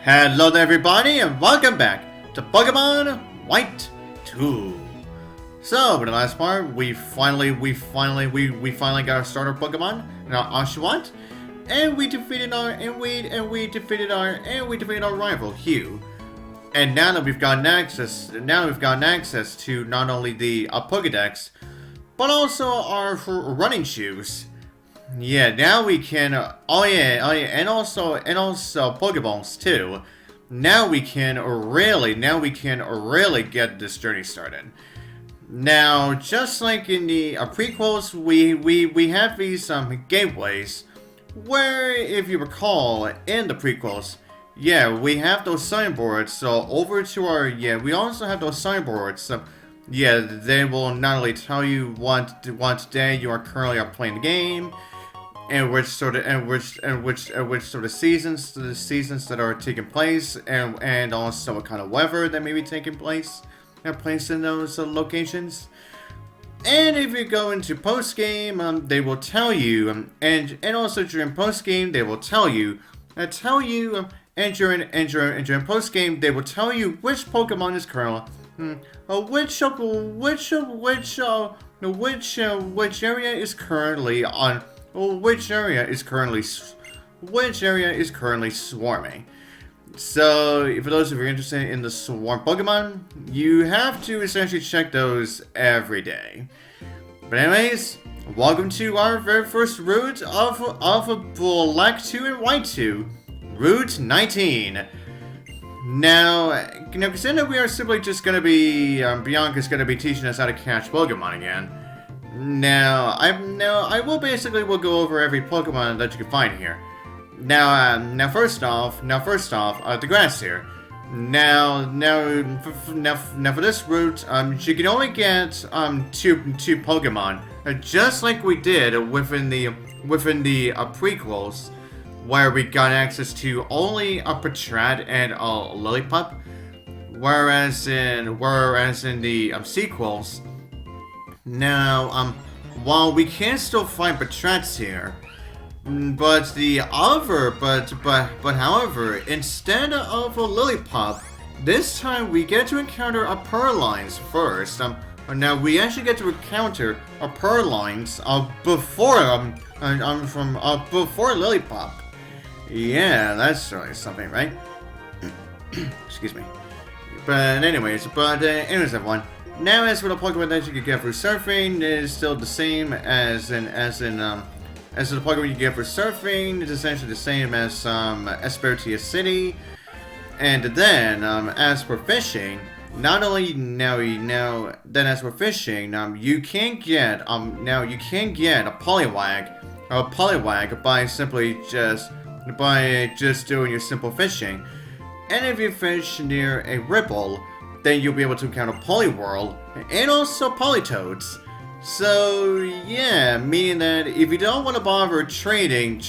Hello there everybody and welcome back to Pokemon White 2. So, in the last part, we finally got our starter Pokemon, now Oshawott, and we defeated our rival, Hugh. And now that we've gotten access to not only the Pokedex, but also our running shoes. Yeah, now we can. And also Pokeballs too. Now we can really get this journey started. Now, just like in the prequels, we have these gateways where, if you recall, in the prequels, yeah, we have those signboards. So over to our we also have those signboards. So, yeah, they will not only tell you what day you are currently playing the game, and which sort of seasons that are taking place, and also what kind of weather that may be taking place in those locations. And if you go into post game, they will tell you, and also during post game they will tell you, and during post game they will tell you which Pokemon is currently, which area is currently on. Which area is currently swarming. So, for those of you who are interested in the swarm Pokemon, you have to essentially check those every day. But anyways, welcome to our very first route of Black 2 and White 2, Route 19. Now, considering that we are simply just going to be, Bianca's going to be teaching us how to catch Pokemon again. Now I will go over every Pokemon that you can find here. Now first off, the grass here. Now for this route, you can only get two Pokemon, just like we did within the prequels, where we got access to only a Patrat and a Lillipup, whereas in the sequels. Now, while we can still find Patrats here, but however, instead of a Lillipup, this time we get to encounter a Purrlines first. Now we actually get to encounter a Purrlines before Lillipup. Yeah, that's really something, right? Excuse me. But anyways, everyone. Now, as for the Pokemon that you can get for surfing, it is still the same as the Pokemon you get for surfing. It's essentially the same as Espiritia City. And then, as for fishing, not only you can get a Poliwag by just doing your simple fishing. And if you fish near a ripple, then you'll be able to encounter Poliwhirl and also Politoads. So yeah, meaning that if you don't want to bother trading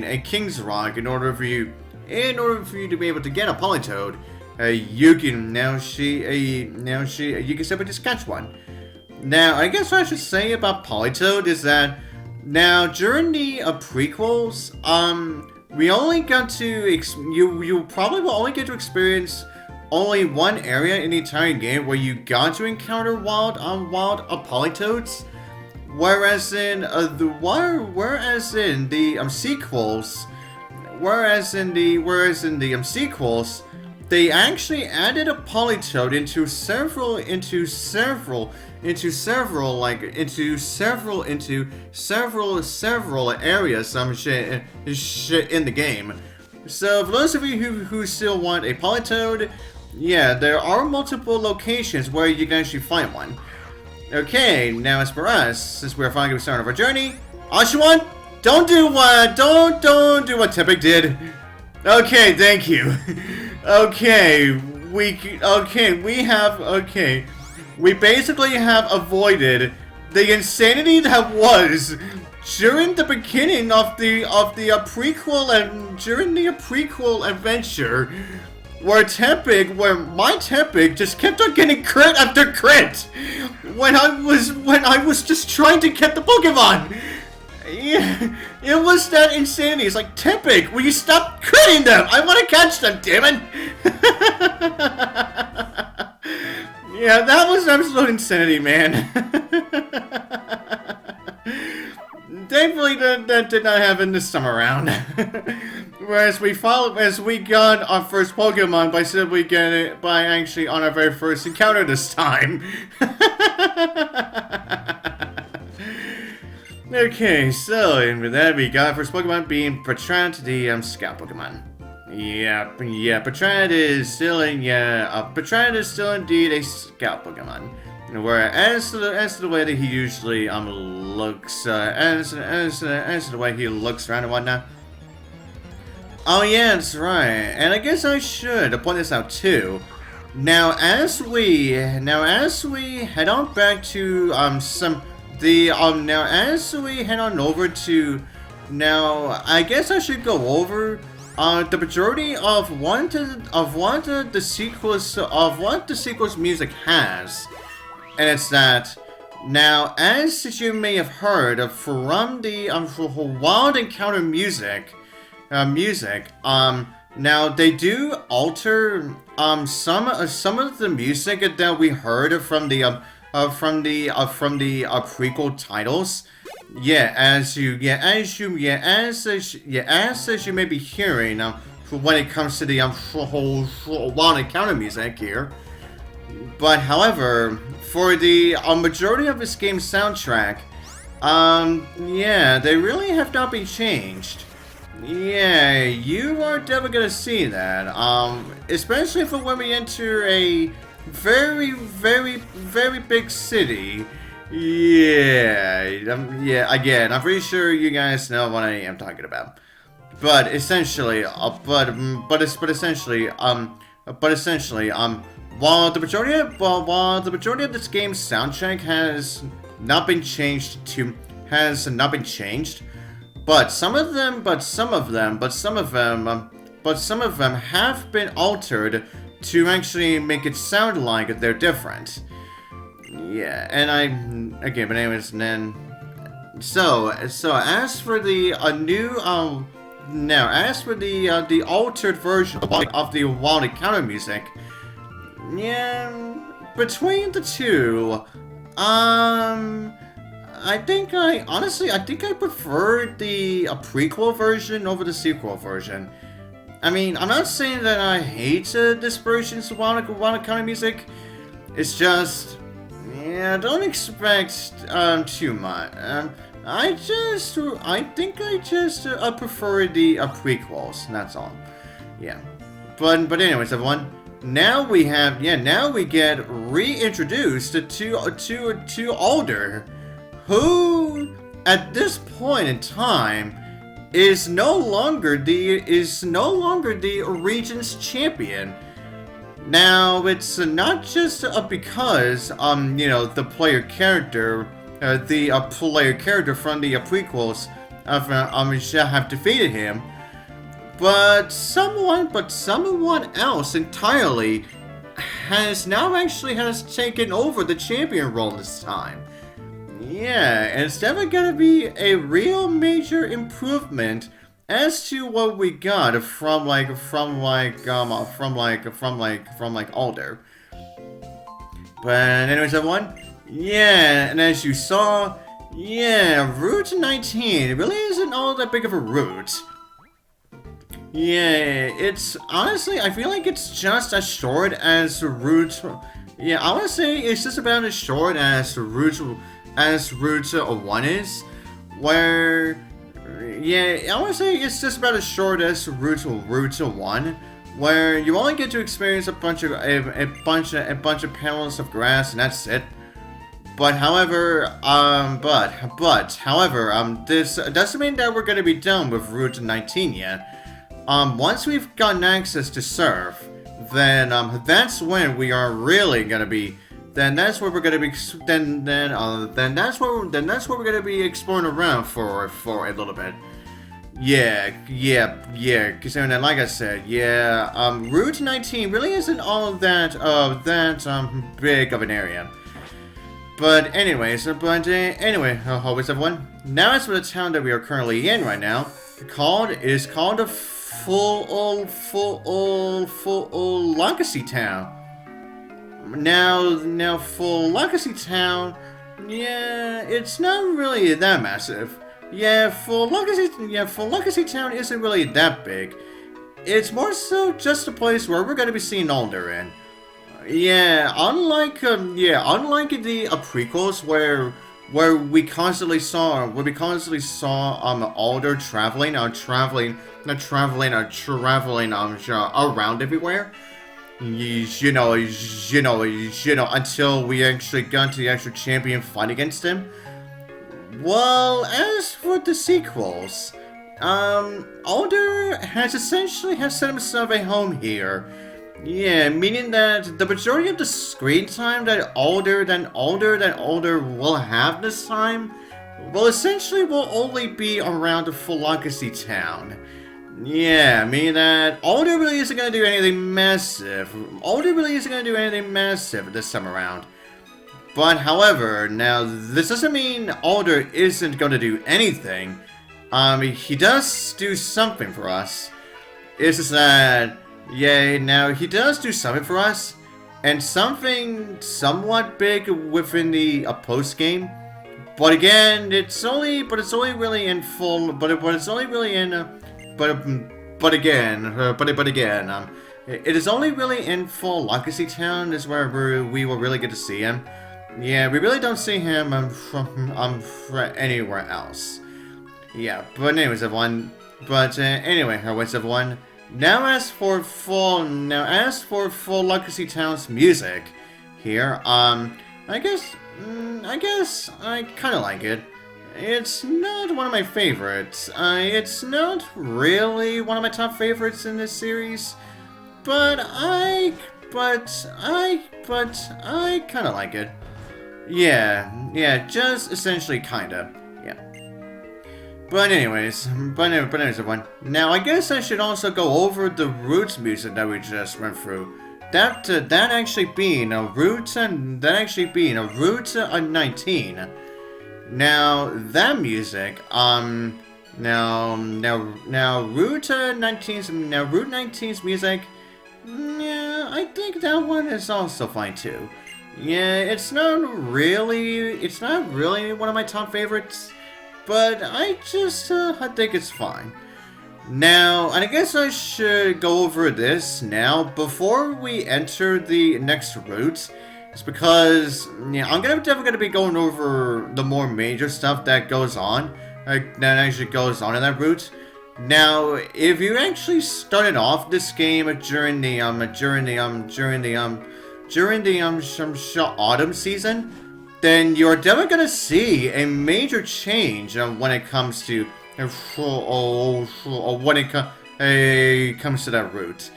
a King's Rock in order for you to be able to get a Politoad, you can simply just catch one. Now, I guess what I should say about Politoad is that now during the prequels, we only got to you probably will only get to experience only one area in the entire game where you got to encounter wild Politoads, whereas in the sequels, they actually added a Politoad into several areas in the game. So for those of you who still want a Politoad, yeah, there are multiple locations where you can actually find one. Okay, now as for us, since we're finally starting our journey, Oshawott, don't do what Tepic did. Okay, thank you. We basically have avoided the insanity that was during the beginning of the prequel and during the prequel adventure, where my Tepic just kept on getting crit after crit when I was just trying to get the Pokemon. Yeah, it was that insanity. It's like, Tipic, will you stop critting them? I want to catch them, damn it! Yeah, that was absolute insanity, man. Thankfully, that did not happen this time around. Whereas we got our first Pokemon by actually on our very first encounter this time. Okay, so and with that we got our first Pokemon being Patrat, the Scout Pokemon. Yeah, Patrat is still indeed a Scout Pokemon. Whereas to the way that he usually looks, as to the way he looks around and whatnot. Oh yeah, that's right. And I guess I should point this out too. Now as we head on back to now as we head on over to I guess I should go over the majority of what the sequel's music has. And it's that, now, as you may have heard from the Wild Encounter music, now they do alter some of the music that we heard from the prequel titles. As you may be hearing when it comes to the whole Wild Encounter music here. But however, for the majority of this game's soundtrack, they really have not been changed. Yeah, you are definitely gonna see that. Especially for when we enter a very, very, very big city. Yeah, again, I'm pretty sure you guys know what I am talking about. But essentially, while the majority of this game's soundtrack has not been changed, but some of them have been altered to actually make it sound like they're different. Yeah, and but anyways, and then so as for the the altered version of the Wild Encounter music. Yeah, between the two, I think I prefer the prequel version over the sequel version. I mean, I'm not saying that I hate this version's Wild Encounter music. It's just, don't expect too much. I think I just prefer the prequels. And that's all. Yeah, but anyways, everyone. Now we get reintroduced to Alder, who at this point in time is no longer the region's champion. Now it's not just because the player character from the prequels have defeated him. But someone else entirely has taken over the champion role this time. Yeah, and it's definitely gonna be a real major improvement as to what we got from Alder. But anyways, everyone, and as you saw, Route 19 really isn't all that big of a route. Yeah, it's honestly, I feel like it's just as short as Route. Yeah, I want to say it's just about as short as Route 1 is. Where, I want to say it's just about as short as Route 1, where you only get to experience a bunch of panels of grass and that's it. But however, this doesn't mean that we're gonna be done with Route 19 yet. Once we've gotten access to Surf, then that's when we are really gonna be. That's where we're gonna be. That's where we're gonna be exploring around for a little bit. Because like I said, Route 19 really isn't all that big of an area. But anyways, how is everyone? Now as for the town that we are currently in right now, it is called the Floccesy Town. Now Floccesy Town, yeah, it's not really that massive. Floccesy Town isn't really that big. It's more so just a place where we're gonna be seeing Alder in. Yeah, unlike the prequels where we constantly saw Alder traveling around everywhere. You know, until we actually got to the actual champion fight against him. Well, as for the sequels, Alder has set himself a home here. Yeah, meaning that the majority of the screen time that Alder will have this time, well, essentially will only be around the Floccesy Town. Yeah, meaning that Alder really isn't going to do anything massive. This time around. But however, now this doesn't mean Alder isn't going to do anything. He does do something for us. It's just that, yeah, now he does do something for us, and something somewhat big within the post game. But again, it's only really in full. It is only really in Floccesy Town is where we will really get to see him. Yeah, we really don't see him from anywhere else. Yeah, but anyways, everyone. Everyone. Now as for Floccesy Town's music here, I guess I kind of like it. It's not one of my favorites. It's not really one of my top favorites in this series, but I kind of like it. Yeah, just essentially kinda. Yeah. But anyways, everyone. Now I guess I should also go over the Roots music that we just went through. That actually being a Route 19. Now that music, now Route 19's music, yeah, I think that one is also fine too. Yeah, it's not really one of my top favorites, but I think it's fine. Now, and I guess I should go over this now before we enter the next route. It's because, yeah, I'm definitely gonna be going over the more major stuff that goes on, that actually goes on in that route. Now, if you actually started off this game during the autumn season, then you're definitely gonna see a major change when it comes to that route.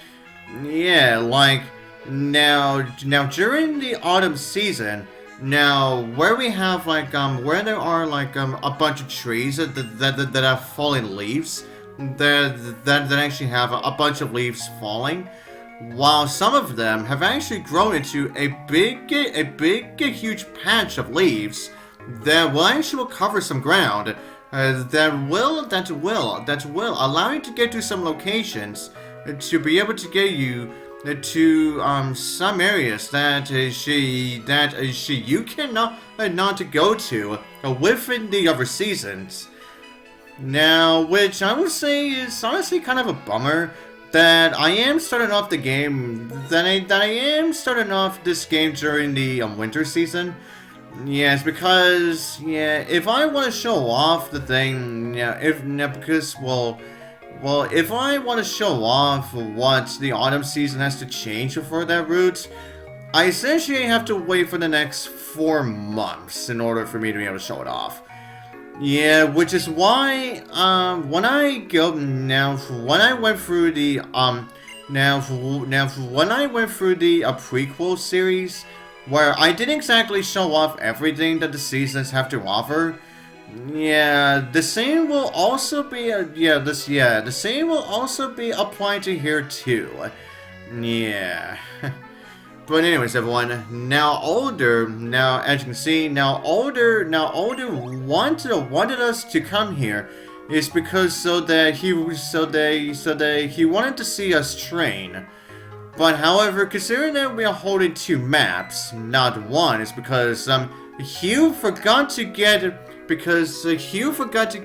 Yeah, like now during the autumn season, now where we have where there are a bunch of trees that have fallen leaves, that actually have a bunch of leaves falling. While some of them have actually grown into a huge patch of leaves that will actually cover some ground, that will allow you to get to some locations, to be able to get you to some areas that you cannot not to go to within the other seasons. Now, which I would say is honestly kind of a bummer. That I am starting off the game. That I am starting off this game during the winter season. Yes, because if I want to show off the thing, if I want to show off what the autumn season has to change before that route, I essentially have to wait for the next 4 months in order for me to be able to show it off. Yeah, which is why when I went through the prequel series, where I didn't exactly show off everything that the seasons have to offer. Yeah, the same will also be the same will also be applied to here too. Yeah. But anyways, everyone, now Alder, now as you can see, now Alder wanted us to come here, is because so that he wanted to see us train. But however, considering that we are holding 2 maps, not one, is because Hugh forgot to get Hugh forgot to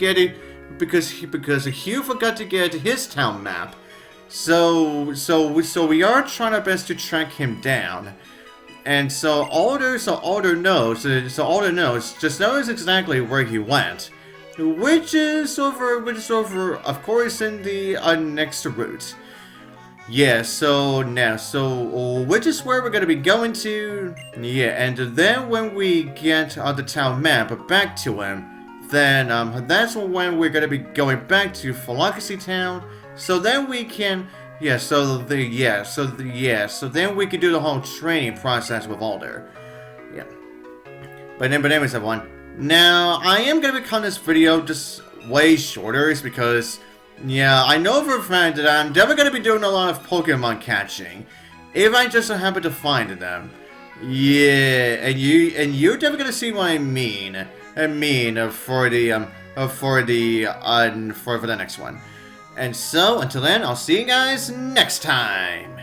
get his town map. So we are trying our best to track him down, and so Alder knows exactly where he went, which is over, of course, in the next route. Yeah, which is where we're gonna be going to. Yeah, and then when we get the town map back to him, then that's when we're gonna be going back to Floccesy Town. So then we can, so then we can do the whole training process with Alder. Yeah. But anyways, everyone. Now, I am gonna be cutting this video just way shorter, is because, I know for a fact that I'm definitely gonna be doing a lot of Pokemon catching, if I just so happen to find them. Yeah, and you're definitely gonna see what I mean. For the next one. And so, until then, I'll see you guys next time!